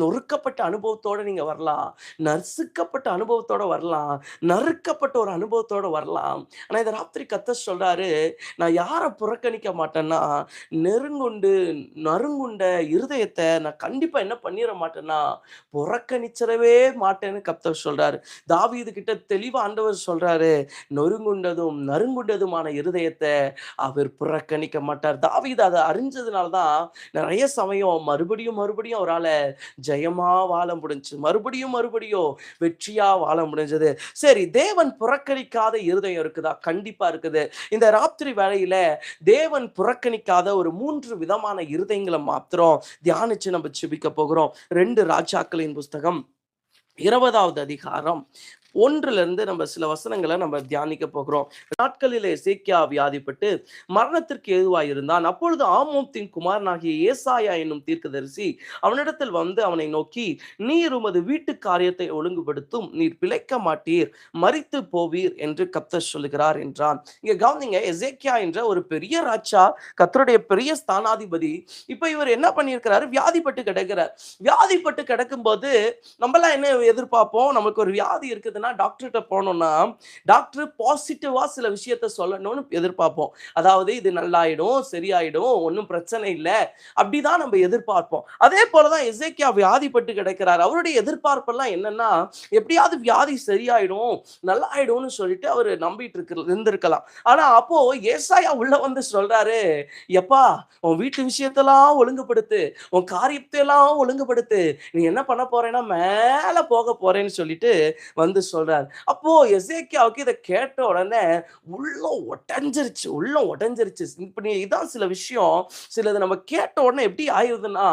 நொறுக்கப்பட்ட அனுபவத்தோட நீங்க வரலாம். நசுக்கப்பட்ட அனுபவத்தோட வரலாம். நறுக்கப்பட்ட ஒரு அனுபவத்தோட வரலாம். ஆனா இந்த ராத்திரி கர்த்தர் சொல்றாரு, நான் யார புறக்கணிக்க மாட்டேன்னா, நெருங்குண்டு நறுங்குண்ட இருதயத்த நான் கண்டிப்பா என்ன பண்ணிற மாட்டேன்னா, புறக்கணிச்சிடவே மாட்டேன்னு கர்த்தர் சொல்றாரு. தாவீது கிட்ட தெளிவா ஆண்டவர் சொல்றாரு, நொறுங்குண்டதும், நறுங்குண்டதுமான இருதயத்த அவர் புறக்கணிக்க மாட்டார். தாவீது அத அறிஞ்சதுனால தான் நெறைய சமயம் மறுபடியும், மறுபடியும் அவரால ஜெயமா வாழ முடிஞ்சுச்சு. மறுபடியும், மறுபடியும் வெற்றியா வாழ முடிஞ்சது. சரி, தேவன் புறக்கணிக்காத இருதயம் இருக்குதா? கண்டிப்பா இருக்குது. இந்த ராத்திரி வேளையில தேவன் புறக்கணிக்காத ஒரு 3 விதமான இருதயங்கள மாத்திரம் தியானிச்சு நம்ம ஜெபிக்க போகிறோம். 2 ராஜாக்களின் புஸ்தகம் 20வது அதிகாரம் 1லிருந்து நம்ம சில வசனங்களை நம்ம தியானிக்க போகிறோம். நாட்களிலே எசேக்கியா வியாதிப்பட்டு மரணத்திற்கு ஏதுவாய் இருந்தான். அப்பொழுது ஆமோத்தின் குமாரனாகிய ஏசாயா என்னும் தீர்க்கதரிசி அவனிடத்தில் வந்து அவனை நோக்கி, நீர் உமது வீட்டு காரியத்தை ஒழுங்குபடுத்தும், நீர் பிழைக்க மாட்டீர், மரித்து போவீர் என்று கர்த்தர் சொல்லுகிறார் என்றான். இங்க கவனிங்க, எசேக்கியா என்ற ஒரு பெரிய ராஜா, கர்த்தருடைய பெரிய ஸ்தானாதிபதி. இப்ப இவர் என்ன பண்ணியிருக்கிறாரு? வியாதிப்பட்டு கிடக்கிறார். வியாதிப்பட்டு கிடக்கும்போது நம்மலாம் என்ன எதிர்பார்ப்போம்? நமக்கு ஒரு வியாதி இருக்குதுன்னா டாக்டர்கிட்ட போனோம்னா டாக்டர் பாசிட்டிவா சில விஷயத்த சொல்லணும்னு எதிர்பார்ப்போம். அதாவது இது நல்லாயிடும், சரியாயிடும், ஒன்றும் பிரச்சனை இல்லை, அப்படிதான் நம்ம எதிர்பார்ப்போம். அதே போலதான் எசேக்கியா வியாதிப்பட்டு கிடக்கிறார். அவருடைய எதிர்பார்ப்பெல்லாம் என்னன்னா, எப்படியாவது வியாதி சரியாயிடும், நல்லாயிடும்னு சொல்லிட்டு அவர் நம்பிட்டு இருந்திருக்கலாம். ஆனா அப்போ ஏசாயா உள்ள வந்து சொல்றாரு, எப்பா உன் வீட்டு விஷயத்தெல்லாம் ஒழுங்குபடுத்து, உன் காரியத்தை எல்லாம் ஒழுங்குபடுத்து, நீ என்ன பண்ண போறேன்னா மேல போக போறேன்னு சொல்லிட்டு வந்து சொல்றாரு. அப்போ எசேக்கியாவுக்கு இதை கேட்ட உடனே உள்ளம் உடைஞ்சிருச்சு, உள்ளம் உடைஞ்சிருச்சு. இப்படி இதான் சில விஷயம், சிலது நம்ம கேட்ட உடனே எப்படி ஆயிருதுன்னா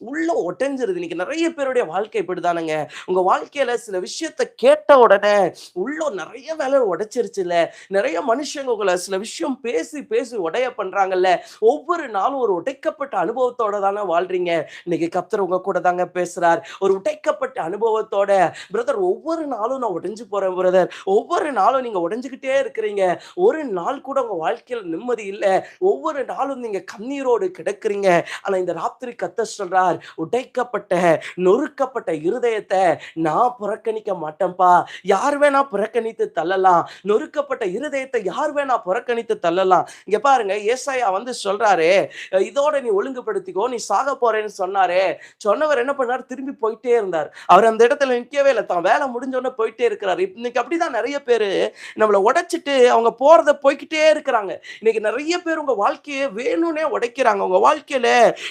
உள்ளம் உடைஞ்சிருது. இன்னைக்கு நிறைய பேருடைய வாழ்க்கை இப்படிதானுங்க. உங்க வாழ்க்கையில சில விஷயத்த கேட்ட உடனே உள்ளம் நிறைய வேலை உடைச்சிருச்சுல. நிறைய மனுஷங்க உங்களை சில விஷயம் பேசி பேசி உடைய பண்றாங்கல்ல. ஒவ்வொரு நாளும் ஒரு உடைக்கப்பட்ட அனுபவத்தோட தானே வாழ்றீங்க. இன்னைக்கு கர்த்தர் உங்க கூட தாங்க பேசுறார். ஒரு உடைக்கப்பட்ட அனுபவத்தோட, பிரதர் ஒவ்வொரு நாளும் நான் உடைஞ்சு போறேன் பிரதர், ஒவ்வொரு நாளும் நீங்க உடைஞ்சுக்கிட்டே இருக்கிறீங்க, ஒரு நாள் கூட உங்க வாழ்க்கையில நிம்மதி இல்ல, ஒவ்வொரு நாளும் நீங்க கண்ணீரோடு கிடக்குறீங்க. ஆனா இந்த ராத்திரி கர்த்தர் சொல்றார், உடைக்கப்பட்ட நொறுக்கப்பட்ட இருதயத்தை நான் புறக்கணிக்க மாட்டேன்பா. யார் வேணா புறக்கணித்து தள்ளலாம், நொறுக்கப்பட்ட இருதயத்தை யார் வேணா புறக்கணித்து தள்ளலாம். இங்க பாருங்க, ஏசாயா வந்து சொல்றாரு, இதோட நீ ஒழுங்குபடுத்திக்கோ, நீ சாக போறேன்னு சொன்னாரே. சொன்னவர் என்ன பண்ணார்? திரும்பி போயிட்டே இருந்தார். அவர் அந்த இடத்துல நிற்கவே இல்லை, தான் வேலை முடிஞ்சோடனே போயிட்டே இருக்கிறார். இன்னைக்கு அப்படிதான் நிறைய பேரு நம்மளை உடைச்சிட்டு அவங்க போறத போய்கிட்டே இருக்கிறாங்க. இன்னைக்கு நிறைய பேர் உங்க வாழ்க்கையை வேணும்னே உடைக்கிறாங்க. உங்க வாழ்க்கையில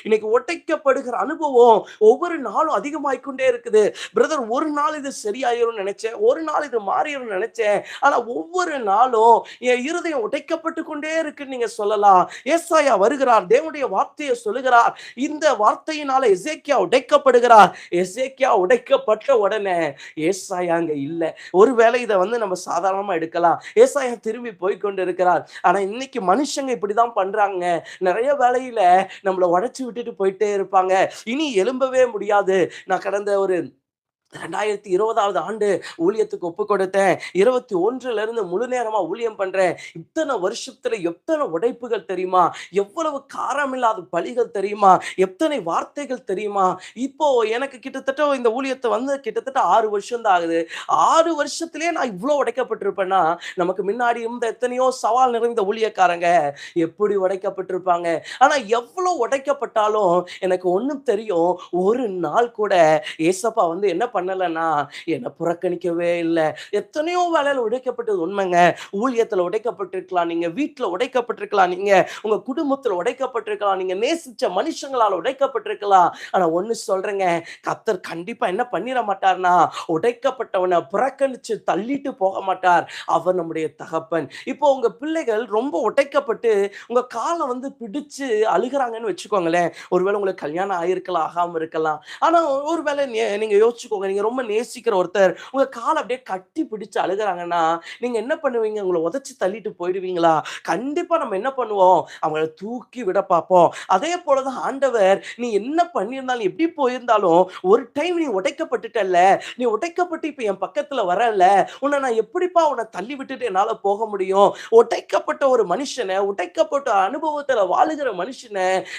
இன்னைக்கு உடைக்கப்படுகிற அனுபவம் ஒவ்வொரு நாளும் அதிகமாயிக்கொண்டே இருக்குது. பிரதர் ஒரு நாள் இது சரியாயிரும் நினைச்சேன், ஒரு நாள் இது மாறிடும் நினைச்சேன், ஆனா ஒவ்வொரு நாளும் என் இருதயம் உடைக்கப்பட்டு கொண்டே இருக்குன்னு நீங்க சொல்லலாம். ஏசாயா வருகிறார், தேவனுடைய வார்த்தையை சொல்லுகிறார். இந்த வார்த்தையினால எசேக்கியா உடைக்கப்படுகிறார். எசேக்கியா உடைக்கப்பட்ட உடனே ஏசாயா அங்க இல்ல. ஒருவேளை இதை வந்து நம்ம சாதாரணமா எடுக்கலாம், ஏசாயா திரும்பி போய் கொண்டு இருக்கிறார். ஆனா இன்னைக்கு மனுஷங்க இப்படிதான் பண்றாங்க. நிறைய வேலையில நம்மளை உடைச்சு விட்டுட்டு போயிட்டே இருப்பாங்க. இனி எழும்பவே முடியாது. நான் கடந்த ஒரு 2020வது ஆண்டு ஊழியத்துக்கு ஒப்பு கொடுத்தேன். 21ல இருந்து முழு நேரமா ஊழியம் பண்றேன். இத்தனை வருஷத்துல எத்தனை உடைப்புகள் தெரியுமா? எவ்வளவு காரமில்லாத பலிகள் தெரியுமா? எத்தனை வார்த்தைகள் தெரியுமா? இப்போ எனக்கு கிட்டத்தட்ட இந்த ஊழியத்தை வந்து கிட்டத்தட்ட 6 வருஷம் தான் ஆகுது. 6 வருஷத்திலேயே நான் இவ்வளவு உடைக்கப்பட்டிருப்பேன்னா, நமக்கு முன்னாடி இருந்த எத்தனையோ சவால் நிறைந்த ஊழியக்காரங்க எப்படி உடைக்கப்பட்டிருப்பாங்க. ஆனா எவ்வளவு உடைக்கப்பட்டாலும் எனக்கு ஒண்ணும் தெரியும், ஒரு நாள் கூட ஏசப்பா வந்து என்ன பண்ணலன்னா என்னை புறக்கணிக்கவே இல்லை. எத்தனையோ வேலையில உடைக்கப்பட்டது உண்மைங்க. ஊழியத்துல உடைக்கப்பட்டிருக்கலாம், நீங்க வீட்டுல உடைக்கப்பட்டிருக்கலாம், நீங்க உங்க குடும்பத்துல உடைக்கப்பட்டிருக்கலாம், நீங்க நேசிச்ச மனுஷங்களால உடைக்கப்பட்டிருக்கலாம். ஆனா ஒண்ணு சொல்றேங்க, கர்த்தர் கண்டிப்பா என்ன பண்ணிட மாட்டார்னா, உடைக்கப்பட்டவனை புறக்கணிச்சு தள்ளிட்டு போக மாட்டார். அவர் நம்முடைய தகப்பன். இப்போ உங்க பிள்ளைகள் ரொம்ப உடைக்கப்பட்டு உங்க காலை வந்து பிடிச்சு அழுகிறாங்கன்னு வச்சுக்கோங்களேன். ஒருவேளை உங்களுக்கு கல்யாணம் ஆயிருக்கலாம், ஆகாம இருக்கலாம். ஆனா ஒருவேளை நீங்க யோசிச்சுக்கோங்க, நீங்க ரொம்ப நேசிக்கிற ஒருத்தர் உங்க கால அப்படியே கட்டி பிடிச்சு அழுகுறாங்கன்னா, நீங்க என்ன பண்ணுவீங்க? உங்கள உதைச்சு தள்ளிட்டு போயிடுவீங்களா? கண்டிப்பா நம்ம என்ன பண்ணுவோம்? அவங்கள தூக்கி விட பார்ப்போம். அதே போல தான் ஆண்டவர், நீ என்ன பண்ணியிருந்தாலும், எப்படி போயிருந்தாலும், ஒரு டைம் நீ உடைக்கப்பட்டுட்டல்ல, நீ உடைக்கப்பட்டு இப்ப என் பக்கத்துல வரல்ல, நான் எப்படிப்பா உன்ன தள்ளி விட்டுட்டு என்னால போக முடியும்? உடைக்கப்பட்ட ஒரு மனுஷன, உடைக்கப்பட்ட அனுபவத்துல வாழுகிற மனுஷன,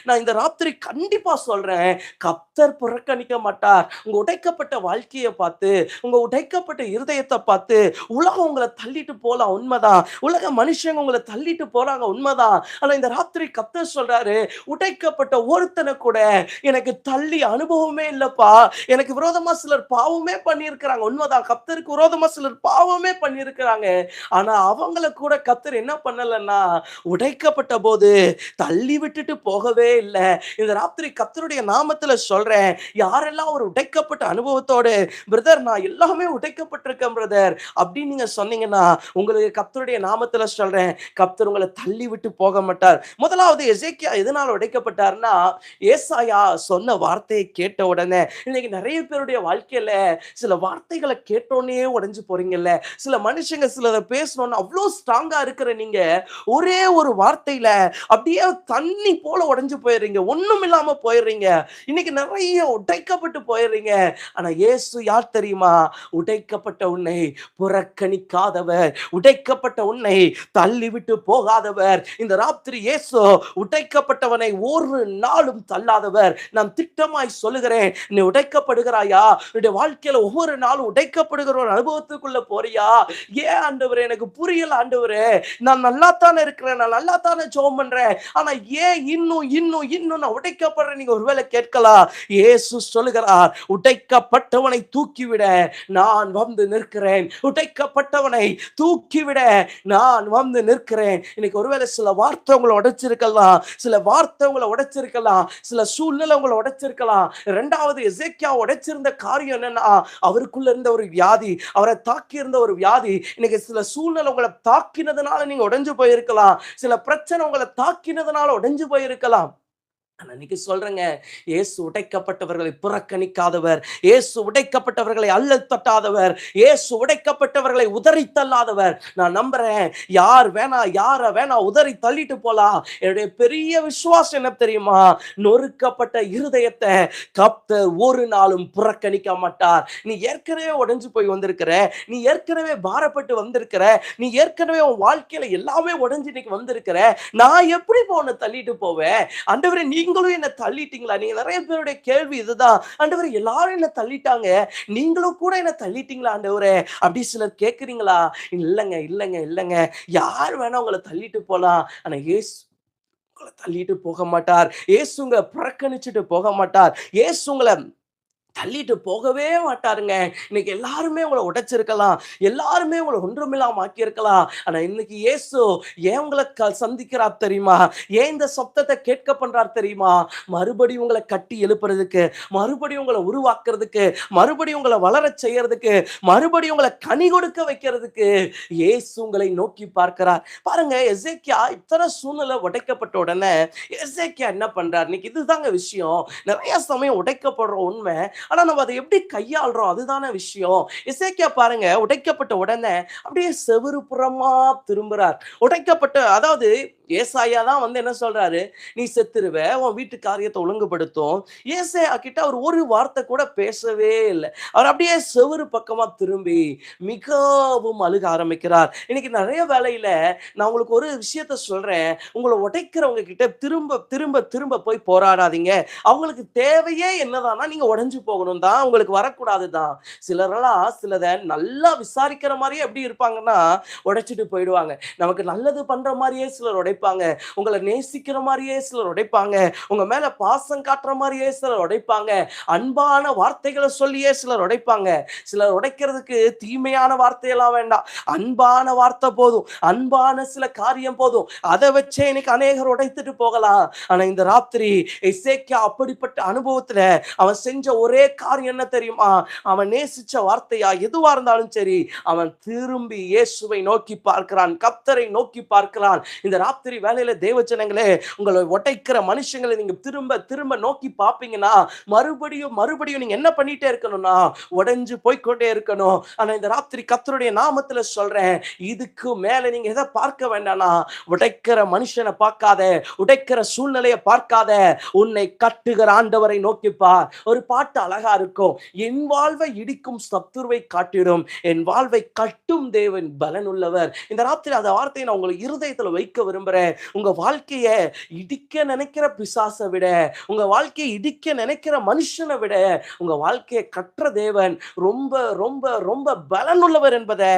நான் இந்த ராத்திரி கண்டிப்பா சொல்றேன், கர்த்தர் புறக்கணிக்க மாட்டார். உங்க உடைக்கப்பட்ட வாழ்க்கைய பார்த்து, உங்க உடைக்கப்பட்ட இருதயத்த பார்த்து, உலகம் உங்கள தள்ளிட்டு போலாம் உண்மதான். உலக மனுஷங்க உங்கள தள்ளிட்டு போறாங்க உண்மதான். ஆனா இந்த ராத்திரி கர்த்தர் சொல்றாரு, உடைக்கப்பட்ட ஒருத்தன கூட எனக்கு தள்ளி அனுபவமே இல்லப்பா. எனக்கு விரோதமா சிலர் பாவமே பண்ணியிருக்கிறாங்க. உண்மதான். கர்த்தருக்கு விரோதமா சிலர் பாவமே பண்ணியிருக்கிறாங்க. ஆனா அவங்கள கூட கர்த்தர் என்ன பண்ணலன்னா, உடைக்கப்பட்ட போது தள்ளி விட்டுட்டு போகவே இல்ல. இந்த ராத்திரி கர்த்தருடைய நாமத்துல சொல்றேன். யாரெல்லாம் ஒரு உடைக்கப்பட்ட அனுபவத்தோடு, பிரதர் நான் எல்லாமே உடைக்கப்பட்டிருக்கேன் பிரதர் அப்படின்னு நீங்க சொன்னீங்கன்னா, உங்களுக்கு கர்த்தருடைய நாமத்துல சொல்றேன். கர்த்தர் உங்கள தள்ளி விட்டு போக மாட்டார். முதலாவது எசேக்கியா எதனால உடைக்கப்பட்டார்னா, ஏசாயா சொன்ன வார்த்தையை கேட்ட உடனே, இன்னைக்கு நிறைய பேருடைய வாழ்க்கையில சில வார்த்தைகள கேட்டோனே உடைஞ்சு போறீங்கல்ல. சில மனுஷங்க சிலத பேசணும்னு அவ்ளோ ஸ்ட்ராங்கா இருக்கிற நீங்க, ஒரே ஒரு வார்த்தையில அப்படியே தண்ணி போல உடைஞ்சு போயிடுறீங்க. ஒண்ணும் இல்லாம போயிடுறீங்க. இன்னைக்கு நிறைய உடைக்கப்பட்டு போயிடுறீங்க. ஆனா இயேசு யார் தெரியுமா? உடைக்கப்பட்ட உன்னை புறக்கணிக்காதவர், உடைக்கப்பட்ட உன்னை தள்ளிவிட்டு போகாதவர். இந்த ராத்திரி இயேசு உடைக்கப்பட்டவனை ஒரு நாளும் தள்ளாதவர். நான் திட்டமாய் சொல்லுகிறேன், நீ உடைக்கப்படுகிறாயா? உன்னுடைய வாழ்க்கையில ஒவ்வொரு நாளும் உடைக்கப்படுகிற ஒரு அனுபவத்துக்குள்ள போறியா? ஏன் ஆண்டவரே எனக்கு புரியல ஆண்டவரே. நான் நல்லா தானே இருக்கிறேன், நான் நல்லா தானே ஜெபம் பண்றேன். ஆனா ஏன் இன்னும் நான் உடைக்கப்படுறேன்? நீங்க ஒருவேளை கேட்கலாம். இயேசு சொல்லுகிறார், உடைக்கப்பட்டவனை தூக்கிவிட நான் வந்து நிற்கிறேன். உடைக்கப்பட்டவனை தூக்கிவிட நான் வந்து நிற்கிறேன். இன்னைக்கு ஒருவேளை சில வார்த்தை உங்களை உடைச்சிருக்கலாம், சில வார்த்தை உங்களை உடைச்சிருக்கலாம், சில சூழ்நிலை உங்களை உடைச்சிருக்கலாம். இரண்டாவது எசேக்கியா உடைச்சிருந்த காரியம் என்னன்னா, அவருக்குள்ள இருந்த ஒரு வியாதி, அவரை தாக்கி இருந்த ஒரு வியாதி. இன்னைக்கு சில சூழ்நிலை உங்களை தாக்கினதுனால நீங்க உடைஞ்சு போயிருக்கலாம், சில பிரச்சனை உங்களை தாக்கினதுனால உடைஞ்சு போயிருக்கலாம். அன்னைக்கு சொல்றேங்க, இயேசு உடைக்கப்பட்டவர்களை புறக்கணிக்காதவர், இயேசு உடைக்கப்பட்டவர்களை அல்லல் தட்டாதவர், இயேசு உடைக்கப்பட்டவர்களை உதறி தள்ளாதவர். நான் நம்புறேன், யார வேணா உதறி தள்ளிட்டு போலாம். என்னுடைய பெரிய விசுவாசம் என்ன தெரியுமா? நொறுக்கப்பட்ட இருதயத்தை கர்த்தர் ஒரு நாளும் புறக்கணிக்க மாட்டார். நீ ஏற்கனவே உடைஞ்சு போய் வந்திருக்கிற, நீ ஏற்கனவே பாரப்பட்டு வந்திருக்கிற, நீ ஏற்கனவே உன் வாழ்க்கையில எல்லாமே உடைஞ்சு இன்னைக்கு வந்திருக்கிற, நான் எப்படி உன்னை தள்ளிட்டு போவேன்? ஆண்டவரே நீங்களும் என்ன தள்ளிட்டீங்களா? நீங்க நிறைய பேருடைய கேள்வி இதுதான். ஆண்டவரே எல்லாரும் என்ன தள்ளிட்டாங்க, நீங்களும் கூட என்ன தள்ளிட்டீங்களா ஆண்டவரே? அப்படி சிலர் கேட்கிறீங்களா? இல்லங்க. யார் வேணா உங்களை தள்ளிட்டு போலாம். ஆனா இயேசு உங்கள தள்ளிட்டு போக மாட்டார். இயேசு உங்கள புறக்கணிச்சுட்டு போக மாட்டார். இயேசு உங்கள தள்ளிட்டு போகவே மாட்டாருங்க. இன்னைக்கு எல்லாருமே உங்கள உடைச்சிருக்கலாம். எல்லாருமே உங்கள ஒன்றுமில்லாம ஆக்கியிருக்கலாம். ஆனா இன்னைக்கு இயேசு ஏன் உங்கள சந்திக்கிறார் தெரியுமா? ஏன் இந்த சப்தத்த கேட்க பண்றார் தெரியுமா? மறுபடியும் உங்கள கட்டி எழுப்புறதுக்கு, மறுபடியும் உங்கள உருவாக்குறதுக்கு, மறுபடியும் உங்கள வளரச் செய்யறதுக்கு, மறுபடியும் உங்கள கனி கொடுக்க வைக்கிறதுக்கு இயேசு உங்களை நோக்கி பார்க்கிறார். பாருங்க எசேக்கியா இத்தனை சூழ்நிலை உடைக்கப்பட்ட உடனே எசேக்கியா என்ன பண்றார்? இன்னைக்கு இதுதாங்க விஷயம். நிறைய சமயம் உடைக்கப்படுற உண்மை. ஆனா நம்ம அதை எப்படி கையாளுறோம் அதுதான விஷயம். எசேக்கியா பாருங்க உடைக்கப்பட்ட உடனே அப்படியே செவுரு புறமா திரும்புறார். உடைக்கப்பட்ட அதாவது ஏசாயா தான் வந்து என்ன சொல்றாரு, நீ செத்துருவ, உன் வீட்டு காரியத்தை ஒழுங்குபடுத்தும். ஏசாயா கிட்ட அவர் ஒரு வார்த்தை கூட பேசவே இல்லை. அவர் அப்படியே செவுரு பக்கமா திரும்பி மிகவும் அழுக ஆரம்பிக்கிறார். இன்னைக்கு நிறைய வேலையில நான் உங்களுக்கு ஒரு விஷயத்த சொல்றேன், உங்களை உடைக்கிறவங்க கிட்ட திரும்ப திரும்ப திரும்ப போய் போராடாதீங்க. அவங்களுக்கு தேவையே என்னதான்னா நீங்க உடைஞ்சு போகணும் தான், உங்களுக்கு வரக்கூடாது தான். சிலரெல்லாம் சிலதை நல்லா விசாரிக்கிற மாதிரியே எப்படி இருப்பாங்கன்னா உடைச்சிட்டு போயிடுவாங்க. நமக்கு நல்லது பண்ற மாதிரியே சிலர் உடைப்பாங்க, உங்களை நேசிக்கிற மாதிரியே சிலர் உடைப்பாங்க, உங்க மேல பாசம் காட்டுற மாதிரியே சிலர் உடைப்பாங்க, அன்பான வார்த்தைகளை சொல்லியே சிலர் உடைப்பாங்க. சிலர் உடைக்கிறதுக்கு தீமையான வார்த்தையெல்லாம் வேண்டாம், அன்பான வார்த்தை போதும், அன்பான சில காரியம் போதும். அதை வச்சே இன்னைக்கு அநேகர் உடைத்துட்டு போகலாம். ஆனா இந்த ராத்திரி எசேக்கியா அப்படிப்பட்ட அனுபவத்துல அவன் செஞ்ச ஒரே காரியம் என்ன தெரியுமா? அவன் நேசிச்ச வார்த்தையா எதுவா இருந்தாலும் சரி, அவன் திரும்பி இயேசுவை நோக்கி பார்க்கிறான், கர்த்தரை நோக்கி பார்க்கிறான். இந்த ராத்திரி ராத்திரி வேலையில தேவஜனங்களே, உங்களை உடைக்கிற மனுஷங்களை நீங்க திரும்ப திரும்ப நோக்கி பார்ப்பீங்கன்னா, மறுபடியும் மறுபடியும் நீங்க என்ன பண்ணிட்டே இருக்கணும்னா, உடைஞ்சு போய்க்கொண்டே இருக்கணும். ஆனா இந்த ராத்திரி கர்த்தருடைய நாமத்துல சொல்றேன், இதுக்கு மேல நீங்க எதை பார்க்க வேண்டாம்னா, உடைக்கிற மனுஷனை பார்க்காத, உடைக்கிற சூழ்நிலையை பார்க்காத, உன்னை கட்டுகிற ஆண்டவரை நோக்கி பார். ஒரு பாட்டு அழகா இருக்கும். என் வாழ்வை இடிக்கும் சத்துருவை காட்டிடும், என் வாழ்வை கட்டும் தேவன் பலனுள்ளவர். இந்த ராத்திரி அந்த வார்த்தையை நான் உங்க இருதயத்துல வைக்க விரும்புறேன். உங்க வாழ்க்கைய இடிக்க நினைக்கிற பிசாசை விட, உங்க வாழ்க்கையை இடிக்க நினைக்கிற மனுஷனை விட, உங்க வாழ்க்கையை கற்ற தேவன் ரொம்ப ரொம்ப ரொம்ப பலனுள்ளவர் என்பதை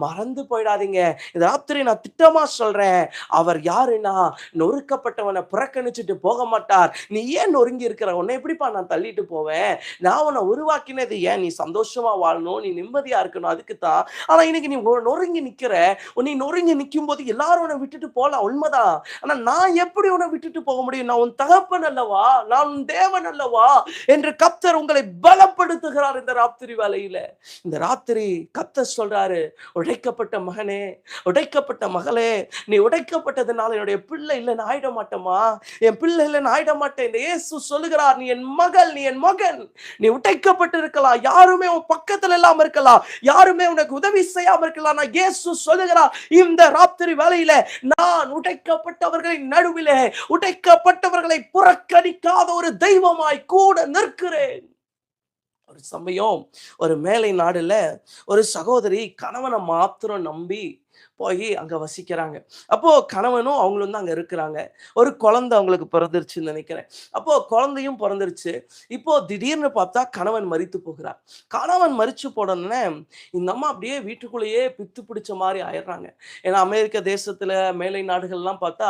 மறந்து போயிடாதீங்க. இந்த ராத்திரி நான் திட்டமா சொல்றேன். அவர் யாருன்னா, நொறுக்கப்பட்டவனை புறக்கணிச்சுட்டு போக மாட்டார். நீ ஏன் நொறுங்கி இருக்கிற? உன்னை எப்படிப்பா நான் தள்ளிட்டு போவேன்? நான் உன்னை உருவாக்கினது ஏன்? நீ சந்தோஷமா வாழணும், நீ நிம்மதியா இருக்கணும், அதுக்கு தான். ஆனா இன்னைக்கு நீ நொறுங்கி நிக்கிற. நீ நொறுங்கி நிக்கும் போது எல்லாரும் உன்னை விட்டுட்டு போலாம், உண்மைதான். ஆனா நான் எப்படி உன்னை விட்டுட்டு போக முடியும்? நான் உன் தகப்பன் அல்லவா, நான் உன் தேவன் அல்லவா என்று கர்த்தர் உங்களை பலப்படுத்துகிறார் இந்த ராத்திரி வேளையில. இந்த ராத்திரி கர்த்தர் சொல்றாரு, உடைக்கப்பட்ட மகனே, உடைக்கப்பட்ட மகளே, நீ உடைக்கப்பட்டதுனால என்னுடைய பிள்ளை இல்லைன்னு ஆயிட மாட்டேமா, என் பிள்ளை இல்லைன்னு ஆயிட மாட்டேன். இந்த இயேசு சொல்லுகிறார், நீ என் மகள், நீ என் மகன். நீ உடைக்கப்பட்டு இருக்கலாம், யாருமே உன் பக்கத்துல இல்லாம இருக்கலாம், யாருமே உனக்கு உதவி செய்யாம இருக்கலாம். நான் இயேசு சொல்லுகிறார், இந்த ராத்திரி வேளையில நான் உடைக்கப்பட்டவர்களின் நடுவிலே உடைக்கப்பட்டவர்களை புறக்கணிக்காத ஒரு தெய்வமாய் கூட நிற்கிறேன். ஒரு சமயம் ஒரு மேலை நாடுல ஒரு சகோதரி கணவனை மாத்திரம் நம்பி போய் அங்க வசிக்கிறாங்க. அப்போ கணவனும் அவங்களும் தான் அங்க இருக்கிறாங்க. ஒரு குழந்தை அவங்களுக்கு பிறந்துருச்சுன்னு நினைக்கிறேன். அப்போ குழந்தையும் பிறந்துருச்சு. இப்போ திடீர்னு பார்த்தா கணவன் மரித்து போகிறார். கணவன் மரிச்சு போனோடனே இந்த அம்மா அப்படியே வீட்டுக்குள்ளேயே பித்து பிடிச்ச மாதிரி ஆயிடுறாங்க. ஏன்னா அமெரிக்க தேசத்துல மேலை நாடுகள்லாம் பார்த்தா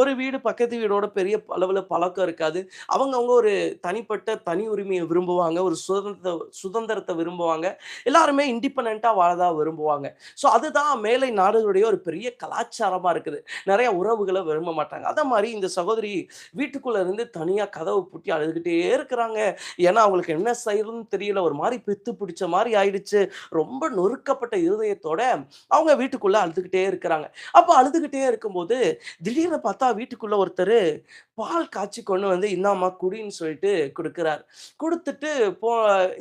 ஒரு வீடு பக்கத்து வீடோட பெரிய அளவுல பழக்கம் இருக்காது. அவங்க ஒரு தனிப்பட்ட தனி உரிமையை விரும்புவாங்க. ஒரு சுதந்திரத்தை விரும்புவாங்க. எல்லாருமே இண்டிபெண்டன்ட்டா வாழதான் விரும்புவாங்க. ஸோ அதுதான் மேலை நாடுகளுடைய ஒரு பெரிய கலாச்சாரமா இருக்குது. நிறைய உறவுகளை விரும்ப மாட்டாங்க. அத மாதிரி இந்த சகோதரி வீட்டுக்குள்ள இருந்து தனியா கதவு பூட்டி அழுதுகிட்டே இருக்கிறாங்க. ஏன்னா அவங்களுக்கு என்ன செய்யறதுன்னு தெரியல. ஒரு மாதிரி பித்து பிடிச்ச மாதிரி ஆயிடுச்சு. ரொம்ப நொறுக்கப்பட்ட இருதயத்தோட அவங்க வீட்டுக்குள்ள அழுதுகிட்டே இருக்கிறாங்க. அப்ப அழுதுகிட்டே இருக்கும்போது திடீர்னு பார்த்தா வீட்டுக்குள்ள ஒருத்தர் பால் காய்ச்சி கொண்டு வந்து இந்தாம்மா குடின்னு சொல்லிட்டு கொடுக்கிறார். கொடுத்துட்டு போ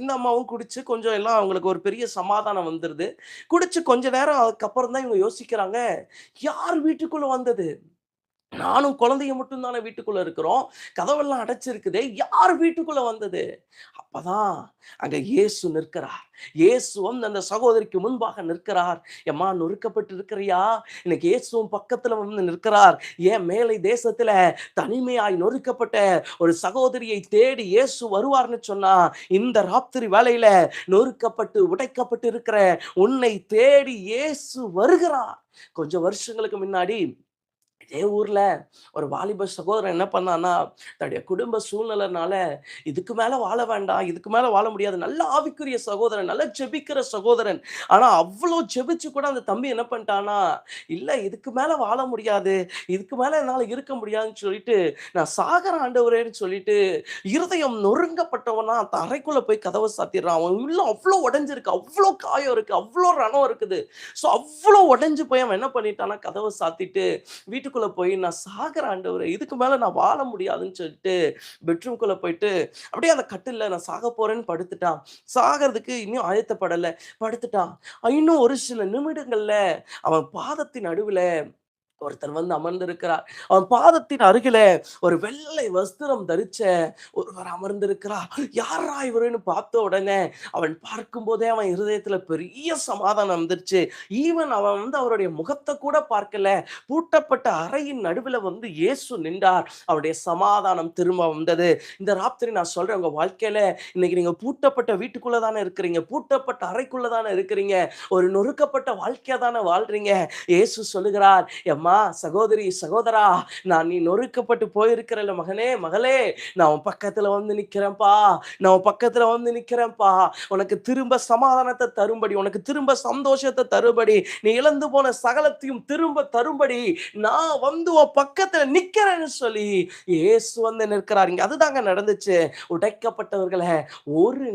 இந்த அம்மாவும் குடிச்சு கொஞ்சம் எல்லாம் அவங்களுக்கு ஒரு பெரிய சமாதானம் வந்துருது. குடிச்சு கொஞ்ச நேரம் அதுக்கப்புறம் தான் இவங்க யோசிக்கிறாங்க, யார் வீட்டுக்குள்ள வந்தது? நானும் குழந்தையும் மட்டும் தானே வீட்டுக்குள்ள இருக்கிறோம். கதவெல்லாம் அடைச்சிருக்குதே. யார் வீட்டுக்குள்ள வந்தது? அப்பதான் அங்க இயேசு நிற்கிறார். இயேசு வந்து அந்த சகோதரிக்கு முன்பாக நிற்கிறார். எம்மா நொறுக்கப்பட்டு இருக்கிறியா? இன்னைக்கு இயேசுவும் பக்கத்துல வந்து நிற்கிறார். ஏன் மேலை தேசத்துல தனிமையாய் நொறுக்கப்பட்ட ஒரு சகோதரியை தேடி இயேசு வருவார்னு சொன்னா, இந்த ராத்திரி வேளையில நொறுக்கப்பட்டு உடைக்கப்பட்டு இருக்கிற உன்னை தேடி இயேசு வருகிறார். கொஞ்சம் வருஷங்களுக்கு முன்னாடி இதே ஊர்ல ஒரு வாலிப சகோதரன் என்ன பண்ணான்னா, தன்னுடைய குடும்ப சூழ்நிலைனால இதுக்கு மேல வாழ வேண்டாம், இதுக்கு மேல வாழ முடியாது. நல்ல ஆவிக்குரிய சகோதரன், நல்லா ஜெபிக்கிற சகோதரன். ஆனா அவ்வளோ ஜெபிச்சு கூட அந்த தம்பி என்ன பண்ணிட்டான்னா, இல்ல இதுக்கு மேல வாழ முடியாது, இதுக்கு மேல என்னால இருக்க முடியாதுன்னு சொல்லிட்டு, நான் சாகர ஆண்டவரேன்னு சொல்லிட்டு, இருதயம் நொறுங்கப்பட்டவனா அந்த அறைக்குள்ள போய் கதவை சாத்திடுறான். அவன் உள்ள அவ்வளோ உடைஞ்சிருக்கு, அவ்வளோ காயம் இருக்கு, அவ்வளோ ரணம் இருக்குது. ஸோ அவ்வளோ உடைஞ்சு போய் அவன் என்ன பண்ணிட்டான்னா, கதவை சாத்திட்டு வீட்டுக்குள்ள போய் நான் சாகுறேன் ஆண்டவரே, இதுக்கு மேல நான் வாழ முடியாதுன்னு சொல்லிட்டு பெட்ரூம்குள்ள போயிட்டு அப்படியே அந்த கட்டில்ல நான் சாக போறேன்னு படுத்துட்டான். சாகறதுக்கு இன்னும் ஆயத்தப்படல. படுத்துட்டான். இன்னும் ஒரு சில நிமிடங்கள்ல அவன் பாதத்தின் நடுவுல ஒருத்தர் வந்து அமர்ந்திருக்கிறார். அவன் பாதத்தின் அருகில ஒரு வெள்ளை வஸ்திரம் தரிச்ச ஒருவர் அமர்ந்திருக்கிறார். யார்ரா இவருன்னு பார்த்த உடனே அவன் பார்க்கும்போதே அவன் இருதயத்துல பெரிய சமாதானம் வந்துருச்சு. ஈவன் அவன் வந்து அவருடைய முகத்தை கூட பார்க்கல. பூட்டப்பட்ட அறையின் நடுவுல வந்து இயேசு நின்றார். அவருடைய சமாதானம் திரும்ப வந்தது. இந்த ராத்திரி நான் சொல்றேன், உங்க வாழ்க்கையில இன்னைக்கு நீங்க பூட்டப்பட்ட வீட்டுக்குள்ள தானே இருக்கிறீங்க, பூட்டப்பட்ட அறைக்குள்ள தானே இருக்கிறீங்க, ஒரு நொறுக்கப்பட்ட வாழ்க்கையா தானே வாழ்றீங்க. இயேசு சொல்லுகிறார், எம்மா சகோதரி சகோதரா, நான் நீ நொறுக்கப்பட்டு போயிருக்கிறல்ல மகனே மகளே, நான் உன் பக்கத்துல வந்து நிக்கிறேன்ப்பா, நான் உன் பக்கத்துல வந்து நிக்கிறேன்ப்பா. உனக்கு திரும்ப சமாதானத்தை தரும்படி, உனக்கு திரும்ப சந்தோஷத்தை தரும்படி, நீ இழந்து போன சகலத்தையும் திரும்ப தரும்படி நான் வந்து உன் பக்கத்துல நிக்கிறேன்னு சொல்லி இயேசு வந்து நிற்கிறார். இங்க அதுதாங்க நடந்துச்சு. உடைக்கப்பட்டவர்களை ஒரு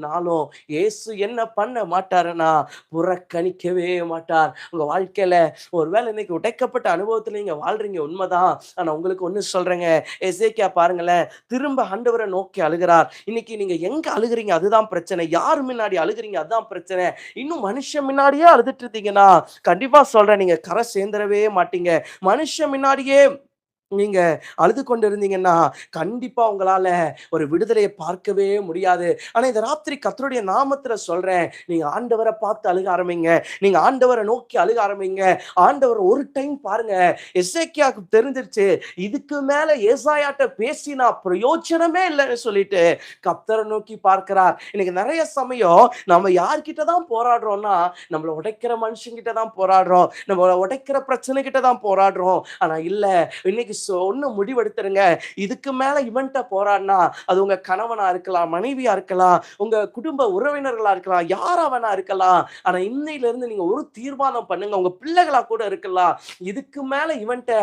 நாளும் இயேசு என்ன பண்ண மாட்டாருன்னா புறக்கணிக்கவே மாட்டார். உங்க வாழ்க்கையில ஒருவேளை இன்னைக்கு உடைக்கப்பட்ட அனுபவத்துல நீங்க வாழ்றீங்க உண்மைதான். ஆனா உங்களுக்கு ஒண்ணு சொல்றேங்க. எசேக்கியா பாருங்களேன், திரும்ப ஆண்டவரை நோக்கி அழுகிறார். இன்னைக்கு நீங்க எங்க அழுகுறீங்க அதுதான் பிரச்சனை. யார் முன்னாடி அழுகுறீங்க அதுதான் பிரச்சனை. இன்னும் மனுஷன் முன்னாடியே அழுதுட்டு இருந்தீங்கன்னா, கண்டிப்பா சொல்றேன் நீங்க கரை சேர்ந்துடவே மாட்டீங்க. மனுஷன் முன்னாடியே நீங்க அழுது கொண்டு இருந்தீங்கன்னா, கண்டிப்பா உங்களால ஒரு விடுதலைய பார்க்கவே முடியாது. ஆனா இந்த ராத்திரி கர்த்தருடைய நாமத்துல சொல்றேன். நீங்க ஆண்டவர பார்த்து அழுக ஆரம்பிங்க. நீங்க ஆண்டவர நோக்கி அழுக ஆரம்பிங்க. ஆண்டவர் ஒரு டைம் பாருங்க, எசேக்கியாவுக்கு தெரிஞ்சிருச்சு. இதுக்கு மேல ஏசாயாட்ட பேசினா பிரயோஜனமே இல்லன்னு சொல்லிட்டு கர்த்தர நோக்கி பார்க்கிறார். இன்னைக்கு நெறைய சமயம் நம்ம யார்கிட்ட தான் போராடுறோம்னா, நம்மள உடைக்கிற மனுஷங்கிட்ட தான் போராடுறோம். நம்மள உடைக்கிற பிரச்சனை கிட்ட தான் போராடுறோம். ஆனா இல்ல, இன்னைக்கு ஒண்ணு முடிவெடுத்துருங்க. இதுக்கு மேல இவன்ட்ட போராடினா, அது உங்க கணவனா இருக்கலாம், மனைவியா இருக்கலாம், உங்க குடும்ப உறவினர்களா இருக்கலாம், யாரா வேணா இருக்கலாம். ஆனா இன்னையில இருந்து நீங்க ஒரு தீர்மானம் பண்ணுங்க. உங்க பிள்ளைகளா கூட இருக்கலாம். இதுக்கு மேல இவன்ட்ட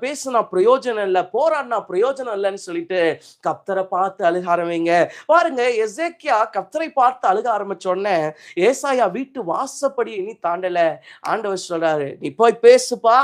பேசுனா பிரயோஜனம் இல்ல, போராடினா பிரயோஜனம் இல்லன்னு சொல்லிட்டு கர்த்தரை பார்த்து அழுக ஆரம்பிங்க. பாருங்க, எசேக்கியா கர்த்தரை பார்த்து அழுக ஆரம்பிச்ச உடனே, ஏசாயா வீட்டு வாசப்படி இனி தாண்டல. ஆண்டவர் சொல்றாரு, நீ போய் பேசுப்பா.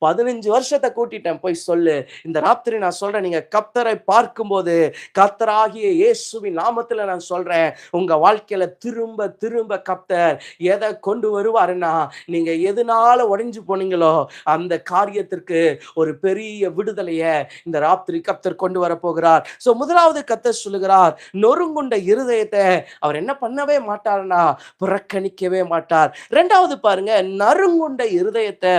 15 வருஷத்தை கூட்டிட்டேன், போய் சொல்லு. இந்த ராத்திரி நான் சொல்றேன், நீங்க கர்த்தரை பார்க்கும்போது, கர்த்தராகிய இயேசுவின் நாமத்துல நான் சொல்றேன், உங்க வாழ்க்கையில திரும்ப திரும்ப கர்த்தர் எதை கொண்டு வருவாருன்னா, நீங்க எதனால உடைஞ்சு போனீங்களோ அந்த காரியத்திற்கு ஒரு பெரிய விடுதலைய இந்த ராத்திரி கர்த்தர் கொண்டு வர போகிறார். சோ முதலாவது கர்த்தர் சொல்லுகிறார், நொறுங்குண்ட இருதயத்தை அவர் என்ன பண்ணவே மாட்டார்னா புறக்கணிக்கவே மாட்டார். இரண்டாவது பாருங்க, நறுங்குண்ட இருதயத்தை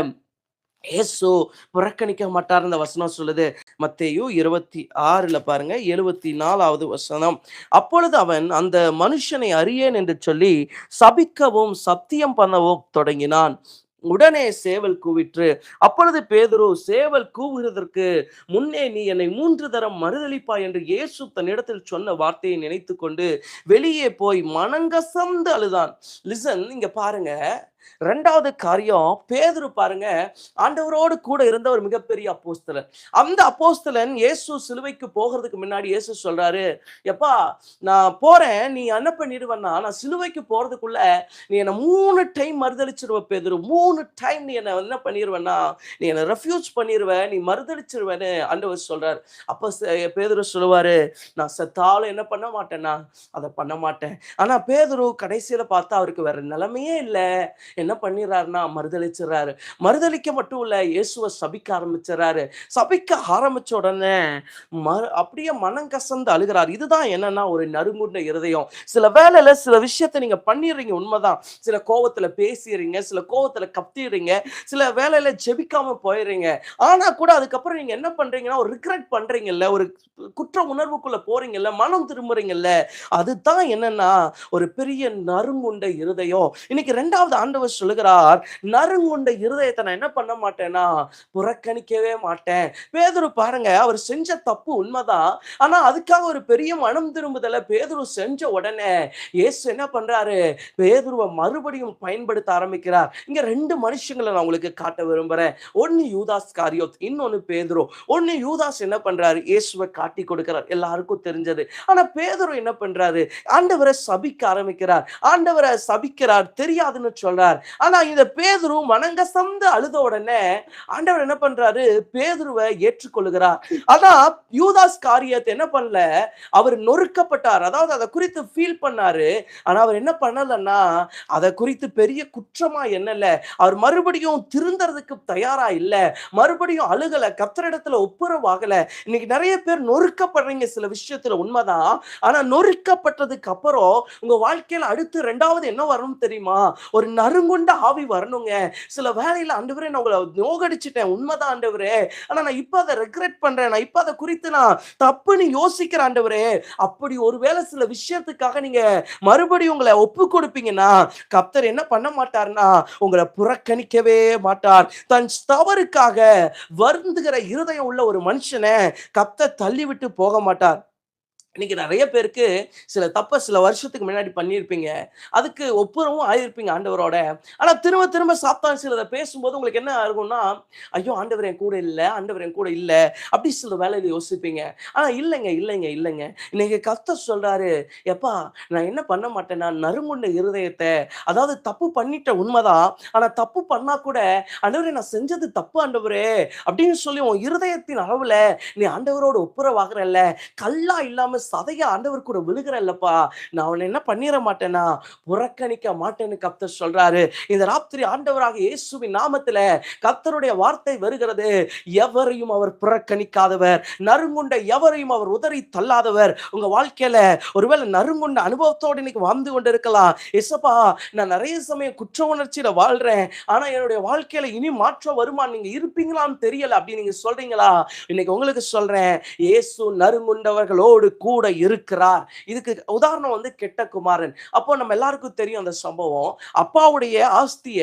இயேசு புறக்கணிக்க மாட்டார். இந்த வசனம் சொல்லுது. மத்தேயு 26 பாருங்க, 74வது வசனம். அப்பொழுது அவன் அந்த மனுஷனை அறியேன் என்று சொல்லி சபிக்கவும் சத்தியம் பண்ணவும் தொடங்கினான். உடனே சேவல் கூவிற்று. அப்பொழுது பேதுரு, சேவல் கூவுகிறதற்கு முன்னே நீ என்னை 3 தரம் மறுதலிப்பாய் என்று இயேசு தன்னிடத்தில் சொன்ன வார்த்தையை நினைத்துக் கொண்டு வெளியே போய் மனங்கசந்து அழுதான். லிசன், இங்க பாருங்க. இரண்டாவது காரியம், பேதுரு பாருங்க, ஆண்டவரோடு கூட இருந்த ஒரு மிகப்பெரிய அப்போஸ்தலன். அந்த அப்போஸ்தலன் இயேசு சிலுவைக்கு போகிறதுக்கு முன்னாடி இயேசு சொல்றாரு, எப்பா நான் போறேன், நீ என்ன பண்ணிடுவேன்னா, நான் சிலுவைக்கு போறதுக்குள்ள நீ என்ன 3 டைம் மறுதலிச்சிருவ பேதுரு. 3 டைம் நீ என்ன என்ன பண்ணிடுவேன்னா, நீ என்ன ரெஃப்யூஸ் பண்ணிடுவ, நீ மறுதலிச்சிருவேன்னு ஆண்டவர் சொல்றாரு. அப்ப பேதுரு சொல்லுவாரு, நான் செத்தாலும் என்ன பண்ண மாட்டேன்னா அதை பண்ண மாட்டேன். ஆனா பேதுரு கடைசியில பார்த்தா அவருக்கு வேற நிலைமையே இல்லை. என்ன பண்ணிடுறாருன்னா மறுதலிச்சுறாரு. மறுதலிக்க மட்டும் இல்ல, இயேசுவை சபிக்க ஆரம்பிச்சுறாரு. சபிக்க ஆரம்பிச்ச உடனே அப்படியே மனம் கசந்து அழுகிறார். இதுதான் என்னன்னா ஒரு நறுங்குண்ட இருதயம். சில வேளையில சில விஷயத்தை நீங்க பண்ணிடுறீங்க உண்மைதான். சில கோவத்துல பேசிடுறீங்க, சில கோவத்துல கத்திடுறீங்க, சில வேளையில ஜெபிக்காம போயிடுறீங்க. ஆனா கூட அதுக்கப்புறம் நீங்க என்ன பண்றீங்கன்னா ஒரு ரிக்ரெட் பண்றீங்கல்ல, ஒரு குற்ற உணர்வுக்குள்ள போறீங்கல்ல, மனம் திரும்புறீங்கல்ல, அதுதான் என்னன்னா ஒரு பெரிய நறுங்குண்ட இருதயம். இன்னைக்கு இரண்டாவது ஆண்டவர் சொல்லுகிறார், நறுங்குண்ட இருதயத்தை நான் என்ன பண்ண மாட்டேன்னா புறக்கணிக்கவே மாட்டேன். பேதுரு பாருங்க, அவர் செஞ்ச தப்பு உண்மைதான். ஆனா அதுக்காக ஒரு பெரிய மனம் திரும்புதலை பேதுரு செஞ்ச உடனே இயேசு என்ன பண்றாரு, பேதுருவை மறுபடியும் பயன்படுத்த ஆரம்பிக்கிறார். இங்க 2 மனுஷங்களை நான் உங்களுக்கு காட்ட விரும்புறேன். ஒன்னு யூதாஸ் காரியோத், இன்னொன்னு பேதுரு. ஒன்னு யூதாஸ் என்ன பண்றாரு, இயேசுவை காட்டி கொடுக்கிறார், எல்லாருக்கும் தெரிஞ்சது. ஆனா பேதுரு என்ன பண்றாரு, ஆண்டவரை சபிக்க ஆரம்பிக்கிறார். ஆண்டவரை சபிக்கிறார், தெரியாதுன்னு சொல்றார். ஆனா இந்த பேதுரு மனங்கசந்து அழுத உடனே ஆண்டவர் என்ன பண்றாரு, பேதுருவை ஏற்றுக்கொள்கிறார். ஆனா யூதாஸ் காரியத்தை என்ன பண்ணல, அவர் நொறுக்கப்பட்டார். அதாவது அதை குறித்து ஃபீல் பண்ணாரு. ஆனா அவர் என்ன பண்ணலன்னா அதை குறித்து பெரிய குற்றமா என்னல, அவர் மறுபடியும் திருந்தறதுக்கு தயாரா இல்ல, மறுபடியும் அழுகல, கர்த்தரிடத்துல ஒப்புரவாகல. இன்னைக்கு நிறைய பேர் நொறுக்கப்படுறீங்க சில விஷயத்துல உண்மைதான். ஆனா நொறுக்கப்பட்டதுக்கு அப்புறம் உங்க வாழ்க்கையில அடுத்து 2வது என்ன வரணும் தெரியுமா, ஒரு நறுங்குண்ட ஆவி வரணுங்க. சில வேளையில ஆண்டவரே நான் உங்களை நோகடிச்சிட்டேன் உண்மைதான் ஆண்டவரே, ஆனா நான் இப்ப அதை ரெக்ரெட் பண்றேன், நான் இப்ப அதை குறித்து நான் தப்புன்னு யோசிக்கிறேன் ஆண்டவரே. அப்படி ஒருவேளை சில விஷயத்துக்காக நீங்க மறுபடியும் உங்களை ஒப்பு கொடுப்பீங்கன்னா கர்த்தர் என்ன பண்ண மாட்டார்னா உங்களை புறக்கணிக்கவே மாட்டார். தன் தவறுக்காக வருந்துகிற இருதயம் உள்ள ஒரு மனுஷனை கர்த்தர் தள்ளிவிட்டு போக மாட்டார். இன்னைக்கு நெறைய பேருக்கு சில தப்ப சில வருஷத்துக்கு முன்னாடி பண்ணியிருப்பீங்க. அதுக்கு ஒப்புரவும் ஆயிருப்பீங்க ஆண்டவரோட. ஆனா திரும்ப திரும்ப சாத்தான் சிலத பேசும்போது உங்களுக்கு என்ன ஆகும்னா, ஐயோ! ஆண்டவர் என் கூட இல்ல, ஆண்டவர் என் கூட இல்ல. அப்படி சில வேளையில யோசிப்பீங்க. ஆனா இல்லைங்க. இன்னைக்கு கர்த்தர் சொல்றாரு, "எப்பா நான் என்ன பண்ண மாட்டேன்னா, நறுங்குண்ட இருதயத்த அதாவது தப்பு பண்ணிட்டேன் உண்மதான். ஆனா தப்பு பண்ணா கூட, ஆண்டவரே நான் செஞ்சது தப்பு ஆண்டவரே" அப்படின்னு சொல்லி உன் இருதயத்தின் அளவுல நீ ஆண்டவரோடு ஒப்புரவாகுறல்ல, கல்லா இல்லாம சதையா ஆண்டவர் கூட விழுகிறல்லப்பா, நான் அவன என்ன பண்ணிற மாட்டேனா, புறக்கணிக்க மாட்டேன்னு கர்த்தர் சொல்றாரு. இந்த ராத்திரி ஆண்டவராகிய இயேசுவின் நாமத்தில கர்த்தருடைய வார்த்தை வருகிறது. எவரையும் அவர் புறக்கணிக்காதவர், நறுங்குண்ட எவரையும் அவர் உதறி தள்ளாதவர். உங்க வாழ்க்கையில ஒருவேளை நறுங்குண்ட அனுபவத்தோடு இன்னைக்கு வாழ்ந்து கொண்டிருக்கலாம். "ஏசப்பா, நான் நெறைய சமயம் குற்ற உணர்ச்சியில வாழ்றேன். ஆனா என்னுடைய வாழ்க்கையில இனி மாற்றம் வருமா? நீங்க இருப்பீங்களான்னு தெரியல." அப்படின்னு நீங்க சொல்றீங்களா? இன்னைக்கு உங்களுக்கு சொல்றேன், இயேசு நறுங்குண்டவர்களோடு கூட இருக்கிறார். இதுக்கு உதாரணம் வந்து கெட்ட குமாரன். அப்போ நம்ம எல்லாருக்கும் தெரியும் அந்த சம்பவம். அப்பாவுடைய ஆஸ்திய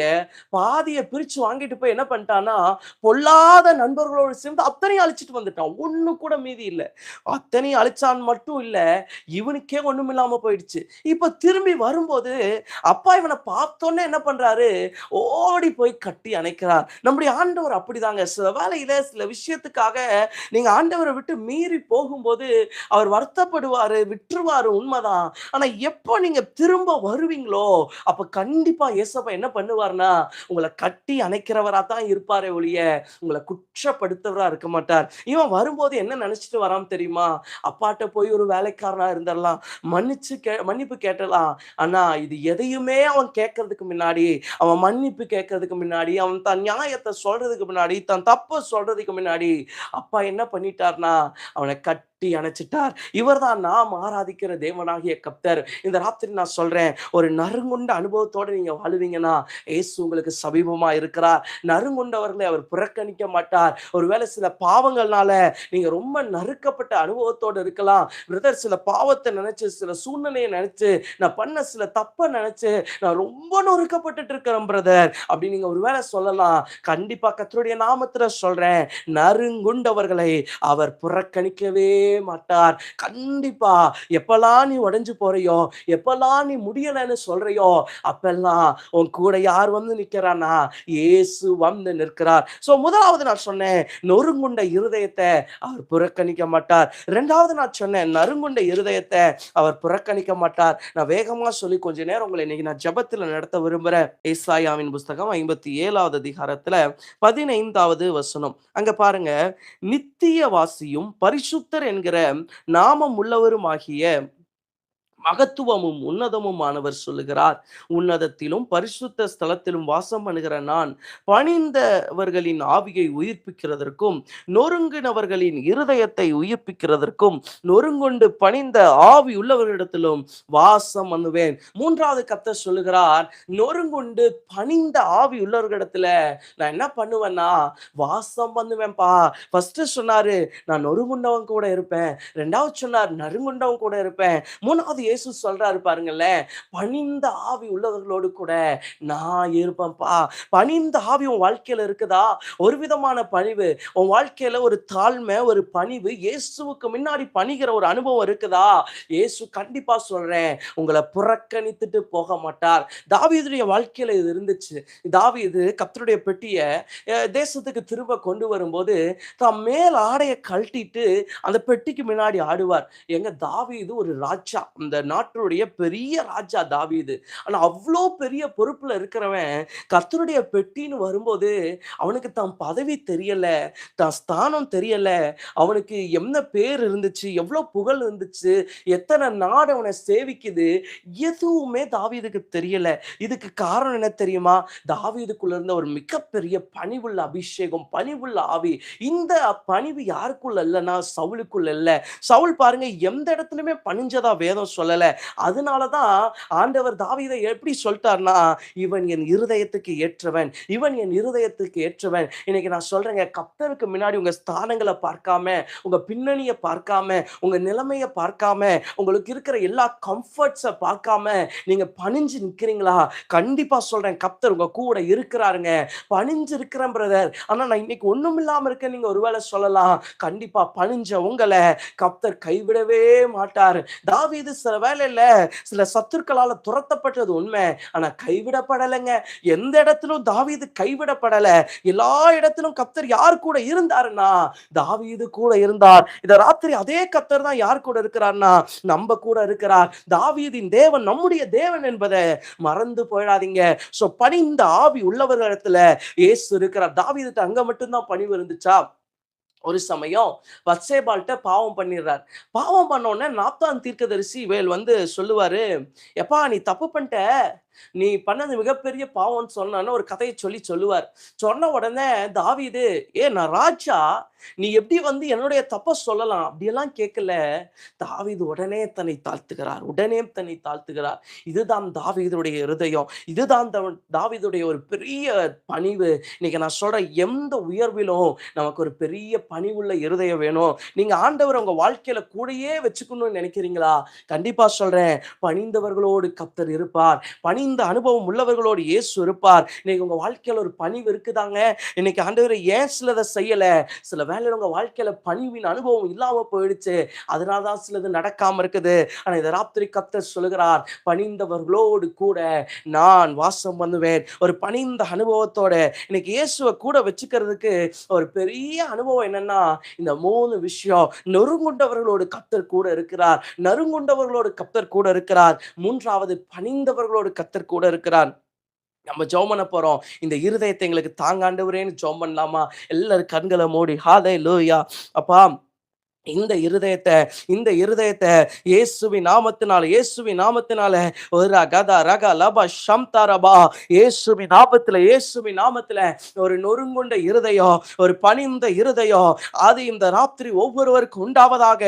பாதிய பிரிச்சு வாங்கிட்டு போய் என்ன பண்ணிட்டான்னா, பொல்லாத நண்பர்களோடு சேர்ந்து அத்தனையும் அழிச்சிட்டு வந்துட்டான். ஒண்ணு கூட மீதி இல்ல. அத்தனையும் அழிச்சான் மட்டும் இல்ல, இவனுக்கே ஒண்ணுமில்லாம போயிடுச்சு. இப்ப திரும்பி வரும்போது, அப்பா இவன பார்த்தோனே என்ன பண்றாரு, ஓடி போய் கட்டி அணைக்கிறார். நம்முடைய ஆண்டவர் அப்படிதாங்க. சில வேளையில சில விஷயத்துக்காக நீங்க ஆண்டவர விட்டு மீறி போகும்போது, அவர் வருத்தப்படுவாரு, விட்டுருவாரு உண்மதான். ஆனா எப்போ நீங்க திரும்ப வருவீங்களோ, அப்ப கண்டிப்பா இயேசப்பா என்ன பண்ணுவார்ன்னா, உங்கள கட்டி அணைக்கிறவரா தான் இருப்பாரே ஒழிய, உங்கள குற்றப்படுத்துறவரா இருக்க மாட்டார். இவன் வரும்போது என்ன நெனச்சுட்டு வரான் தெரியுமா? அப்பாட்ட போய் ஒரு வேலைக்காரனா இருந்துரலாம். மன்னிப்பு கேட்டரலாம். ஆனா இது எதையுமே அவன் கேட்கறதுக்கு முன்னாடி, அவன் மன்னிப்பு கேட்கறதுக்கு முன்னாடி, அவன் தன் நியாயத்த சொல்றதுக்கு முன்னாடி, தன் தப்ப சொல்றதுக்கு முன்னாடி, அப்பா என்ன பண்ணிட்டார்னா, அவன கட்டி அணைச்சுட்டார். இவர்தான் நாம் ஆராதிக்கிற தேவனாகிய கர்த்தர். இந்த ராத்திரி நான் சொல்றேன், ஒரு நறுங்குண்ட அனுபவத்தோட நீங்க வாழுவீங்கன்னா, இயேசு உங்களுக்கு சமீபமா இருக்கிறார். நறுங்குண்டவர்களை அவர் புறக்கணிக்க மாட்டார். ஒருவேளை சில பாவங்கள்னால நீங்க ரொம்ப நறுக்கப்பட்ட அனுபவத்தோட இருக்கலாம். பிரதர் சில பாவத்த நெனச்சு, சில சூழ்நிலைய நெனச்சு, நான் பண்ண சில தப்ப நெனச்சு, நான் ரொம்ப நொறுக்கப்பட்டுட்டு இருக்கிறேன் பிரதர். அப்படி நீங்க ஒருவேளை சொல்லலாம். கண்டிப்பா கர்த்தருடைய நாமத்தில சொல்றேன். நறுங்குண்டவர்களை அவர் புறக்கணிக்கவே மாட்டார். கண்டிப்பா எப்பல்லாம் நீ உடைஞ்சு போறியோ, எப்பல்லாம் நீ முடியலன்னு சொல்றியோ, அப்பல்லாம் உன் கூட யார் வந்து நிக்கிறானா? இயேசு வந்து நிற்கிறார். முதலாவது நான் சொன்னேன், நொறுங்குண்ட இருதயத்த அவர் புறக்கணிக்க மாட்டார். 2வது நான் சொன்னேன், நறுங்குண்ட இருதயத்த அவர் புறக்கணிக்க மாட்டார். நான் வேகமா சொல்லி கொஞ்ச நேரம் உங்கள இன்னைக்கு நான் ஜெபத்துல நடத்த விரும்புறேன். ஏசாயாவின் புஸ்தகம் 57வது அதிகாரத்துல 15வது வசனம். அங்க பாருங்க, நித்தியவாசியும் பரிசுத்தர் என்கிற நாமம் உள்ளவருமாகிய மகத்துவமும் உன்னதமுமானவர் சொல்லுகிறார். உன்னதத்திலும் பரிசுத்த ஸ்தலத்திலும் வாசம் பண்ணுகிற நான் பணிந்தவர்களின் ஆவியை உயிர்ப்பிக்கிறதற்கும் நொறுங்கினவர்களின் இருதயத்தை உயிர்ப்பிக்கிறதற்கும் நொறுங்குண்டு பணிந்த ஆவி உள்ளவர்களிடத்திலும் வாசம் பண்ணுவேன். 3வது கர்த்தர் சொல்லுகிறார், நொறுங்குண்டு பணிந்த ஆவி உள்ளவர்களிடத்துல நான் என்ன பண்ணுவேன்னா வாசம் பண்ணுவேன்பா. ஃபர்ஸ்ட் சொன்னாரு, நான் நொறுங்குண்டவன் கூட இருப்பேன். 2வது சொன்னார், நறுங்குண்டவன் கூட இருப்பேன். 3வது இயேசு சொல்றாரு பாருங்களேன், பணிந்த ஆவி உள்ளவர்களோடு கூட நான் இருப்பேன்ப்பா. பணிந்த ஆவி உன் வாழ்க்கையில இருக்குதா? ஒரு விதமான பணிவு உன் வாழ்க்கையில ஒரு தாழ்மை, ஒரு பணிவு, இயேசுவுக்கு முன்னாடி பணிகிற ஒரு அனுபவம் இருக்குதா? இயேசு கண்டிப்பா சொல்றேன், உங்கள புறக்கணித்துட்டு போக மாட்டார். தாவீதுடைய வாழ்க்கையில இது இருந்துச்சு. தாவீது கர்த்தருடைய பெட்டிய தேசத்துக்கு திரும்ப கொண்டு வரும்போது, தான் மேல் ஆடைய கழட்டிட்டு அந்த பெட்டிக்கு முன்னாடி ஆடுவார். எங்க தாவீது ஒரு ராஜா. இந்த நாட்டுடைய பெரிய ராஜா தாவீது. ஆனா அவ்ளோ பெரிய பொறுப்புல இருக்கிறவன், கர்த்தருடைய பெட்டின்னு வரும்போது, அவனுக்கு தான் பதவி தெரியல, தான் ஸ்தானம் தெரியல. அவனுக்கு என்ன பேர் இருந்துச்சு, எவ்ளோ புகழ் இருந்துச்சு, எத்தன நாடு அவன சேவிக்குது, எதுவுமே தாவீதுக்கு தெரியல. இதுக்கு காரணம் என்ன தெரியுமா? தாவீதுக்குள்ள இருந்த ஒரு மிகப்பெரிய பணிவுள்ள அபிஷேகம், பணிவுள்ள ஆவி. இந்த பணிவு யாருக்குள்ள இல்லன்னா, சவுலுக்குள்ள இல்ல. சவுல் பாருங்க எந்த இடத்துலயுமே பணிஞ்சதா வேதம் சொல்லல. சொல்லல. அதனாலதான் ஆண்டவர் தாவீதை எப்படி சொல்லிட்டார்னா, இவன் என் இருதயத்துக்கு ஏற்றவன், இவன் என் இருதயத்துக்கு ஏற்றவன். இன்னைக்கு நான் சொல்றேங்க, கர்த்தருக்கு முன்னாடி உங்க ஸ்தானங்கள பார்க்காம, உங்க பின்னணிய பார்க்காம, உங்க நிலைமைய பார்க்காம, உங்களுக்கு இருக்கிற எல்லா கம்ஃபர்ட்ஸ பார்க்காம நீங்க பணிஞ்சு நிக்கிறீங்களா? கண்டிப்பா சொல்றேன், கர்த்தர் உங்க கூட இருக்கிறாருங்க. பணிஞ்சு இருக்கிறேன் பிரதர். ஆனா நான் இன்னைக்கு ஒண்ணும் இல்லாம இருக்கேன் நீங்க ஒருவேளை சொல்லலாம். கண்டிப்பா பணிஞ்ச உங்கள கர்த்தர் கைவிடவே மாட்டார். தாவீது சில வேளையில சில சத்துருக்களால துரத்தப்பட்டது உண்மை. ஆனா கைவிடப்படலைங்க. எந்த இடத்திலும் தாவீது கைவிடப்படல. எல்லா இடத்திலும் கர்த்தர் யார் கூட இருந்தாருன்னா, தாவீது கூட இருந்தார். இந்த ராத்திரி அதே கர்த்தர் தான் யார் கூட இருக்கிறார்னா, நம்ம கூட இருக்கிறார். தாவீதின் தேவன் நம்முடைய தேவன் என்பதை மறந்து போயிடாதீங்க. சோ பணிந்த ஆவி உள்ளவர்களிடத்துல இயேசு இருக்கிறார். தாவீதுக்கு அங்க மட்டும் தான் பணிவு இருந்துச்சா? ஒரு சமயம் பத்சேபாள்ட்ட பாவம் பண்ணிடுறார். பாவம் பண்ண உடனே நாத்தான் தீர்க்கதரிசி வேல் சொல்லுவாரு, எப்பா நீ தப்பு பண்ணிட்ட, நீ பண்ணது மிகப்பெரிய பாவம்னு சொன்னான்னு ஒரு கதையை சொல்லுவார். சொன்ன உடனே தாவீது, நான் ராஜா, நீ எப்படி என்னுடைய தப்ப சொல்லலாம் அப்படியெல்லாம் கேட்கல. தாவீது உடனே தன்னை தாழ்த்துகிறார், உடனே தன்னை தாழ்த்துகிறார். இதுதான் தாவீதுடைய இருதயம். இதுதான் தாவீதுடைய ஒரு பெரிய பணிவு. இன்னைக்கு நான் சொல்றேன், எந்த உயர்விலும் நமக்கு ஒரு பெரிய பணிவுள்ள இருதயம் வேணும். நீங்க ஆண்டவர் உங்க வாழ்க்கையில கூடயே வச்சுக்கணும்னு நினைக்கிறீங்களா? கண்டிப்பா சொல்றேன், பணிந்தவர்களோடு கர்த்தர் இருப்பார். பணிந்த அனுபவம் உள்ளவர்களோடு இயேசு இருப்பார். இன்னைக்கு உங்க வாழ்க்கையில ஒரு பணிவு இருக்குதாங்க. இன்னைக்கு ஆண்டவர் ஏன் சிலதை செய்யல? சில வேளையில உங்க வாழ்க்கையில பணிவின் அனுபவம் இல்லாம போயிடுச்சு. அதனாலதான் சிலது நடக்காம இருக்குது. ஆனா இந்த ராத்திரி கர்த்தர் சொல்லுகிறார், பணிந்தவர்களோடு கூட நான் வாசம் பண்ணுவேன். ஒரு பணிந்த அனுபவத்தோட இன்னைக்கு இயேசுவை கூட வச்சுக்கிறதுக்கு ஒரு பெரிய அனுபவம் என்னன்னா, இந்த 3 விஷயம். நொறுங்குண்டவர்களோடு கர்த்தர் கூட இருக்கிறார், நறுங்குண்டவர்களோடு கர்த்தர் கூட இருக்கிறார். 3வது பணிந்தவர்களோடு கர்த்தர் கூட இருக்கிறார். நம்ம ஜெபம் பண்ண போறோம். இந்த இருதயத்தை எங்களுக்கு தாங்க ஆண்டவரேன்னு ஜெபம் பண்ணலாமா? எல்லாரும் கண்களை மூடி ஹalleluya. அப்பா, இந்த இருதயத்தை இயேசுவின் நாமத்தினால ஒரு ரகதா ரக லப ஷம்தரபா, இயேசுவின் நாமத்தில ஒரு நொறுங்குண்ட இருதயம், ஒரு பணிந்த இருதயம் அது இந்த ராத்திரி ஒவ்வொருவருக்கும் உண்டாவதாக.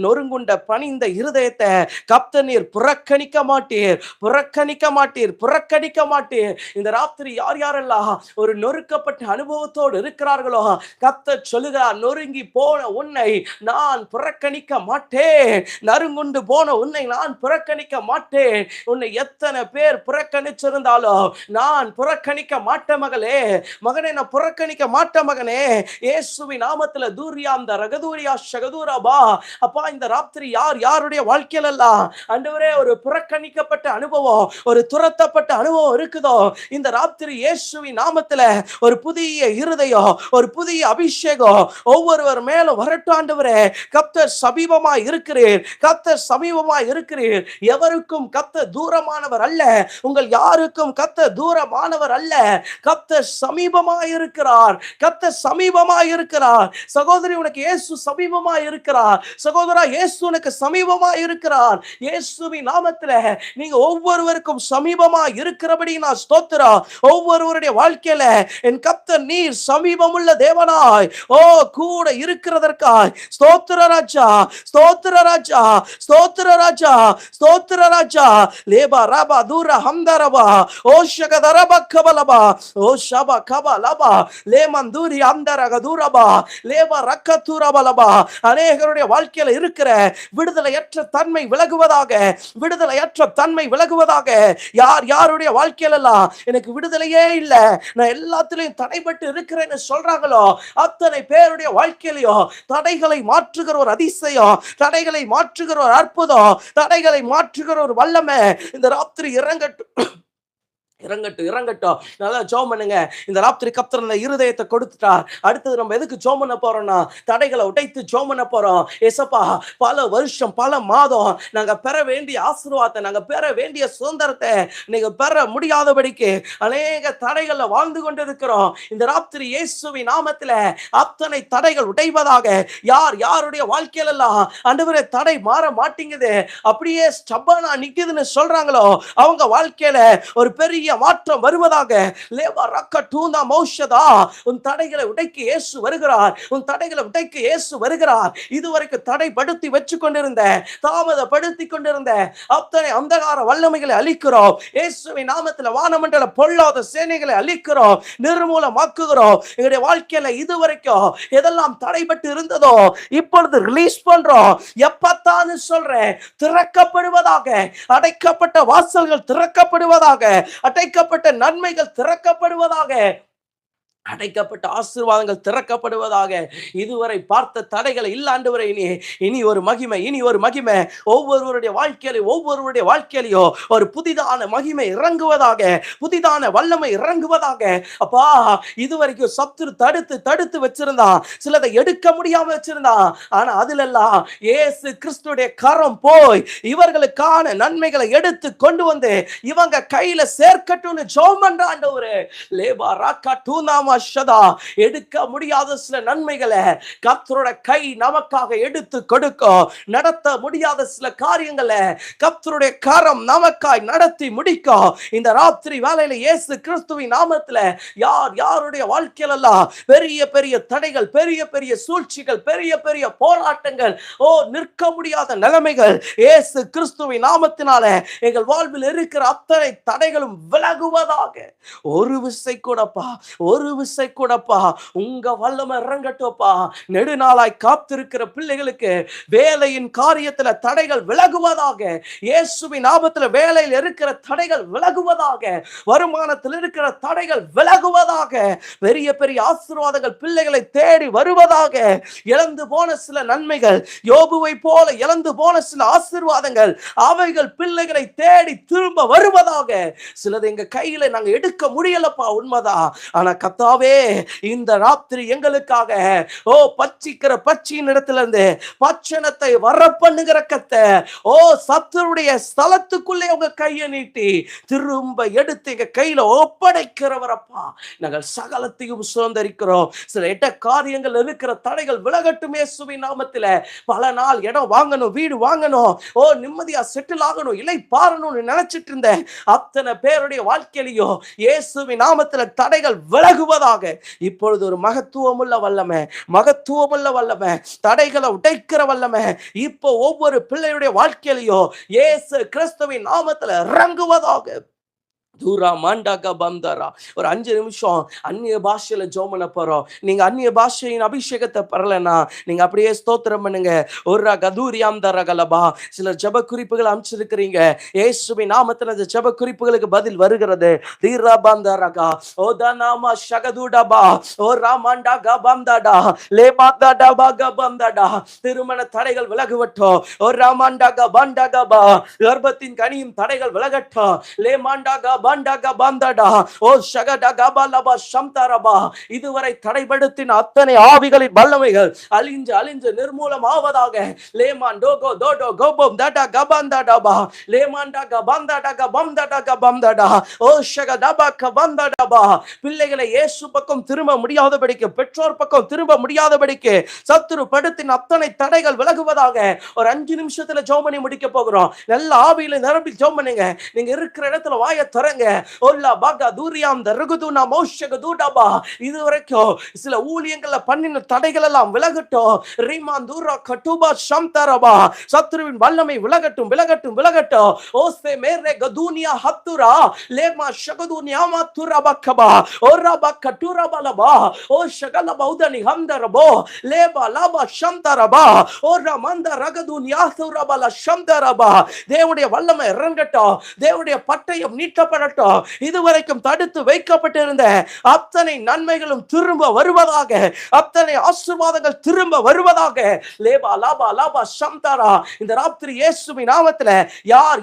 நொறுங்குண்ட பணிந்த இருதயத்தை கர்த்தர் நீர் புறக்கணிக்க மாட்டீர், புறக்கணிக்க மாட்டீர், புறக்கணிக்க மாட்டீர். இந்த ராத்திரி யார் யாரெல்லாம் ஒரு நொறுக்கப்பட்ட அனுபவத்தோடு இருக்கிறார்களோ, கர்த்தர் சொல்லுகிறார், நொறுங்கி போன உன்னை நான் புறக்கணிக்க மாட்டேன், நறுங்குண்டு போன உன்னை நான் புறக்கணிக்க மாட்டேன். உன்னை எத்தனை பேர் புறக்கணிச்சிருந்தாலும் நான் புறக்கணிக்க மாட்டேன் மகளே, மகனே, நான் புறக்கணிக்க மாட்டேன் மகனே. இயேசுவின் நாமத்துல தூரியாந்த ரகதூரியா ஷகதூரபா. அப்பா, இந்த ராத்திரி யார் யாருடைய வாழ்க்கையில எல்லாம் ஆண்டவரே ஒரு புறக்கணிக்கப்பட்ட அனுபவம், ஒரு துரத்தப்பட்ட அனுபவம் இருக்குதோ, இந்த ராத்திரி இயேசுவின் நாமத்துல ஒரு புதிய இருதயம், ஒரு புதிய அபிஷேகம் ஒவ்வொருவர் மேலும் வரட்டும் ஆண்டவரே. கர்த்தர் சமீபமாய் இருக்கிறீர், கர்த்தர் சமீபமாய் இருக்கிறீர். எவருக்கும் கர்த்தர் தூரமானவர் அல்ல, உங்கள் யாருக்கும் கர்த்தர் தூரமானவர் அல்ல. கர்த்தர் சமீபமாய் இருக்கிறார், கர்த்தர் சமீபமாய் இருக்கிறார். சகோதரி, உனக்கு இயேசு சமீபமாய் இருக்கிறார். சகோதரா, இயேசு உனக்கு சமீபமாய் இருக்கிறார். இயேசுவின் நாமத்தில நீங்க ஒவ்வொருவருக்கும் சமீபமாய் இருக்கிறபடி நான் ஸ்தோத்திரம். ஒவ்வொருவருடைய வாழ்க்கையில என் கர்த்தர் நீர் சமீபமுள்ள தேவனாய் கூட இருக்கிறதற்காய் ஸ்தோத்திர ராஜா, ஸ்தோத்திர ராஜா, ஸ்தோத்திர ராஜா, ஸ்தோத்திர ராஜா. லேபா ரபா தூர ஹம்தரபா ஓஷகதரப கபலபா ஓஷபா கபலபா லேமந்தூரி அந்தரக தூரபா லேபா ரக்கதூரபலபா. அநேகருடைய வாழ்க்கையில இருக்கிற விடுதலையற்ற தன்மை விலகுவதாக, விடுதலையற்ற தன்மை விலகுவதாக. யார் யாருடைய வாழ்க்கையில எல்லாம் எனக்கு விடுதலையே இல்ல, நான் எல்லாத்திலையும் தடைபட்டு இருக்கிறேன்னு சொல்றாங்களோ, அத்தனை பேருடைய வாழ்க்கையிலையும் தடைகளை மாற்றுகிற ஒரு அதிசயம், தடைகளை மாற்றுகிற ஒரு அற்புதம், தடைகளை மாற்றுகிற ஒரு வல்லமை இந்த ராத்திரி இறங்கட்டும், இறங்கட்டும். நல்லா ஜெபம் பண்ணுங்க. இந்த ராத்திரி கர்த்தர் அந்த இருதயத்தை கொடுத்துட்டார். அடுத்தது நம்ம எதுக்கு ஜெபம் பண்ண போறோம்னா, தடைகளை உடைத்து ஜெபம் பண்ண போறோம். ஏசப்பா, பல வருஷம் பல மாதம் நாங்க பெற வேண்டிய ஆசீர்வாதத்தை, நாங்க பெற வேண்டிய சுதந்திரத்தை நீங்க பெற முடியாதபடிக்கு அநேக தடைகள்ல வாழ்ந்து கொண்டிருக்கிறோம். இந்த ராத்திரி இயேசுவின் நாமத்தில அத்தனை தடைகள் உடைவதாக. யார் யாருடைய வாழ்க்கையில எல்லாம் ஆண்டவரே தடை மாற மாட்டேங்குது, அப்படியே ஸ்டப்பனா நிக்குதுன்னு சொல்றாங்களோ, அவங்க வாழ்க்கையில ஒரு பெரிய மாற்றம் வருவதாக. லேபா ரக்க டூனா மௌஷதா. உன் தடைகளை உடைக்க இயேசு வருகிறார். உன் தடைகளை உடைக்க இயேசு வருகிறார். இதுவரைக்கும் தடைப்படுத்தி வச்சு கொண்டிருந்த, தாமதப்படுத்தி கொண்டிருந்த அத்தனை அந்தகார வல்லமைகளை அழிக்கிறோம். இயேசுவின் நாமத்தில் வானமண்டல பொல்லாத சேனைகளை அழிக்கிறோம், நிர்மூலமாக்குகிறோம். எங்களுடைய வாழ்க்கையில இதுவரைக்கும் எதெல்லாம் தடைபட்டு இருந்ததோ இப்பொழுது ரிலீஸ் பண்றோம். எப்பத்தான் சொல்றேன், திறக்கப்படுவதாக. அடைக்கப்பட்ட வாசல்கள் திறக்கப்படுவதாக. அடைக்கப்பட்ட நன்மைகள் திறக்கப்படுவதாக. அடைக்கப்பட்ட ஆசீர்வாதங்கள் திறக்கப்படுவதாக. இதுவரை பார்த்த தடைகளை இல்ல ஆண்டவரே, இனி ஒரு மகிமை, இனி ஒரு மகிமை ஒவ்வொருவருடைய வாழ்க்கையிலையோ ஒரு புதிதான மகிமை இறங்குவதாக, புதிதான வல்லமை இறங்குவதாக. அப்பா, இதுவரைக்கும் சத்துரு தடுத்து வச்சிருந்தான், சிலதை எடுக்க முடியாம வச்சிருந்தான். ஆனா அதுல எல்லாம் இயேசு கிறிஸ்துடைய கரம் போய் இவர்களுக்கான நன்மைகளை எடுத்து கொண்டு வந்து இவங்க கையில சேர்க்கட்டும்னு ஜெபம் பண்ற ஆண்டவரே. லேபா ராக்கா டூனாமா எடுக்க முடியாத சில நன்மைகளை கர்த்தரோட கை நமக்காக எடுத்து கொடுக்கும். நடத்த முடியாத சில காரியங்களை கர்த்தருடைய கரம் நமக்காய் நடத்தி முடிக்கும். இந்த ராத்திரி வேளையில இயேசு கிறிஸ்துவின் நாமத்தில் யாருடைய வாழ்க்கையில எல்லாம் பெரிய பெரிய தடைகள், பெரிய பெரிய சூழ்ச்சிகள், பெரிய பெரிய போராட்டங்கள், நிற்க முடியாத நிலைமைகள் இயேசு கிறிஸ்துவின் நாமத்தினால எங்கள் வாழ்வில் இருக்கிற அத்தனை தடைகளும் விலகுவதாக. ஒரு விசை கூடப்பா உங்க வல்லமை இறங்கட்டும்ப்பா. நெடுநாளாய் காத்திருக்கிற பிள்ளைகளுக்கு வேலையின் காரியத்துல தடைகள் விலகுவதாக. இயேசுவின் நாமத்தில் வேலையில் இருக்கிற தடைகள் விலகுவதாக. வருமானத்தில் இருக்கிற தடைகள் விலகுவதாக. பெரிய பெரிய ஆசீர்வாதங்கள் பிள்ளைகளை தேடி வருவதாக. இழந்து போன சில நன்மைகள், யோபுவை போல இழந்து போன சில ஆசீர்வாதங்கள், அவைகள் பிள்ளைகளை தேடி திரும்ப வருவதாக. சிலது எங்க கையில நாங்க எடுக்க முடியலப்பா, உண்மைதான். ஆனா கர்த்தாவே, இந்த ராத்திரி எங்களுக்காக பச்சிக்கிற பச்சியின் இடத்துல இருந்து பச்சனத்தை வர பண்ணுகிற கர்த்தர், சத்துருடைய ஸ்தலத்துக்குள்ளே உங்க கையை நீட்டி திரும்ப எடுத்து எங்க கையில ஒப்படைக்கிறவரப்பா. நாங்கள் சகலத்தையும் சுதந்திரிக்கிறோம். சில இட காரியங்கள் இருக்கிற தடைகள் விலகட்டுமே இயேசுவின் நாமத்தில். பல நாள் இடம் வாங்கணும், வீடு வாங்கணும், நிம்மதியா செட்டில் ஆகணும், இலை பாரணும்னு நினைச்சிட்டு இருந்தேன் அத்தனை பேருடைய வாழ்க்கையிலையும் இயேசுவின் நாமத்தில் தடைகள் விலகுவதாக. இப்பொழுது ஒரு மகத்துவமுள்ள வல்லமை, தடைகளை உடைக்கிற வல்லமை இப்போ ஒவ்வொரு பிள்ளையுடைய வாழ்க்கையிலையும் இயேசு கிறிஸ்துவின் நாமத்தில் இறங்குவதாக. தூரா மாண்டாக பம்தாரா. ஒரு 5 நிமிஷம் அந்நிய பாஷையில ஜெபம் பண்ண போறோம். நீங்க அந்நிய பாஷையின் அபிஷேகத்தை பெறலனா நீங்க அப்படியே ஸ்தோத்திரம் பண்ணுங்க. ஒரு கதூரியாம் தரகலபா. சில ஜெப குறிப்புகள் அமைச்சிருக்கிறீங்க. இயேசுவின் நாமத்தில் அந்த ஜெப குறிப்புகளுக்கு பதில் வருகிறது. தீரா பந்தரகா ஓதனாமா ஷகதுடபா ஓ ராமாண்டாக பம்தாடா லேமாதாடபா கபம்தாடா. திருமண தடைகள் விலகுவட்டும். ஓ ராமாண்டாக பண்டகபா. கர்ப்பத்தின் கனியும் தடைகள் விலகட்டும். லேமாண்டாக இதுவரை தடைபடுத்தின அத்தனை ஆவிகளின் வல்லமைகள் அழிஞ்சு நிர்மூலமாவதாக. பிள்ளைகளை இயேசு பக்கம் திரும்ப முடியாதபடிக்கு, பெற்றோர் பக்கம் திரும்ப முடியாதபடிக்கு சத்துரு படுத்தின அத்தனை தடைகள் விலகுவதாக. ஒரு 5 நிமிஷத்துல ஜெபம் பண்ணி முடிக்க போகிறோம். நல்ல ஆவியில நிரம்பி ஜெபம் பண்ணுங்க. நீங்க இருக்கிற இடத்துல வாயை திறங்க. இதுவரைக்கும் சில ஊழியங்கள்ல பண்ணின தடைகள் எல்லாம் விலகட்டும். சத்துருவின் வல்லமை விலகட்டும். ஓசே மேரே கதுனியா ஹத்துரா லேமா ஷகதுனியாமா துரபக்கபா ஓரபக்கட்டுரபலபா ஓ ஷகலபௌதனி ஹம்தரபோ லேபா லாபா ஷம்தரபா ஓரமந்த ரகதுனியா துரபல ஷம்தரபா. தேவனுடைய வல்லமை இறங்கட்டும். தேவனுடைய பட்டயம் நீட்டப்படட்டும். இதுவரைக்கும் தடுத்து வைக்கப்பட்டிருந்த அத்தனை நன்மைகளும் திரும்ப வருவதாக. அத்தனை ஆசீர்வாதங்கள் திரும்ப வருவதாக. லேபா லாபா லாபா ஷம்தாரா. இந்த ராத்திரி இயேசுவின் நாமத்தில்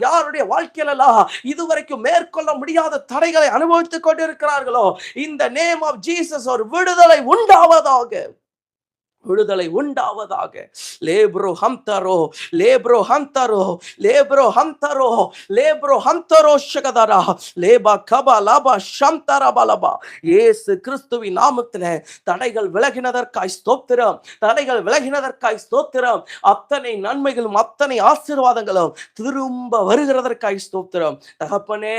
யாருடைய வாழ்க்கையிலெல்லாம் இதுவரைக்கும் மேற்கொள்ள முடியாத தடைகளை அனுபவித்துக் கொண்டிருக்கிறார்களோ, இந்த நேம் ஆஃப் ஜீசஸ் ஒரு விடுதலை உண்டாவதாக. விடுதலை உண்டாவதாக. லேப்ரோ ஹம்தரோ, லேப்ரோ ஹம்தரோ, லேப்ரோ ஹம்தரோ, லேப்ரோ ஹம்தரோ ஷகதரா, லேபா கபா லபா ஷம்தரா பலபா. இயேசு கிறிஸ்துவின் நாமத்திலே தடைகள் விலகினதற்காய் ஸ்தோத்திரம். தடைகள் விலகினதற்காய் ஸ்தோத்திரம். அத்தனை நன்மைகளும் அத்தனை ஆசீர்வாதங்களும் திரும்ப வருகிறதற்காய் ஸ்தோத்திரம். தகப்பனே,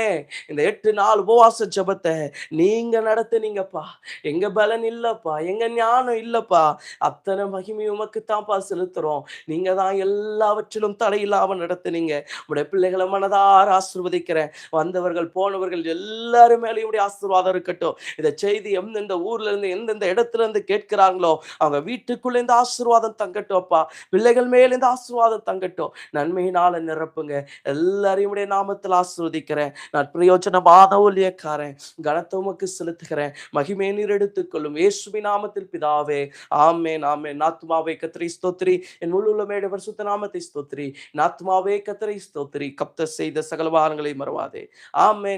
இந்த 8 நாள் உபவாச ஜெபத்தை நீங்க நடத்துனீங்கப்பா. எங்க பலன் இல்லப்பா, எங்க ஞானம் இல்லப்பா, அத்தனை மகிமை உமக்கு தான்ப்பா செலுத்துறோம். நீங்க தான் எல்லாவற்றிலும் தடையில்லாம நடத்துனீங்க. உடைய பிள்ளைகளை மனதார ஆசீர்வதிக்கிறேன். வந்தவர்கள் போனவர்கள் எல்லாரும் மேலேயும் உடைய ஆசீர்வாதம் இருக்கட்டும். இந்த செய்தி எந்தெந்த ஊர்ல இருந்து எந்தெந்த இடத்துல இருந்து கேட்கிறாங்களோ அவங்க வீட்டுக்குள்ள இந்த ஆசீர்வாதம் தங்கட்டும் அப்பா. பிள்ளைகள் மேல இந்த ஆசீர்வாதம் தங்கட்டும். நன்மையினால நிரப்புங்க. எல்லாரையும் உடைய நாமத்தில் ஆசீர்வதிக்கிறேன். நான் பிரயோஜனமான ஊழியக்காரன். கனத்தை உமக்கு செலுத்துகிறேன். மகிமை நீர் எடுத்துக்கொள்ளும் இயேசுவின் நாமத்தில் பிதாவே. ஆமென், ஆமென். ஆத்துமாவே கர்த்தரை ஸ்தோத்திரி, என் முழு உள்ளமையுடைய பரிசுத்த நாமத்தை ஸ்தோத்திரி. ஆத்துமாவே கர்த்தரை ஸ்தோத்திரி, கர்த்தர் செய்த சகல உபகாரங்களை மறவாதே. ஆமென்.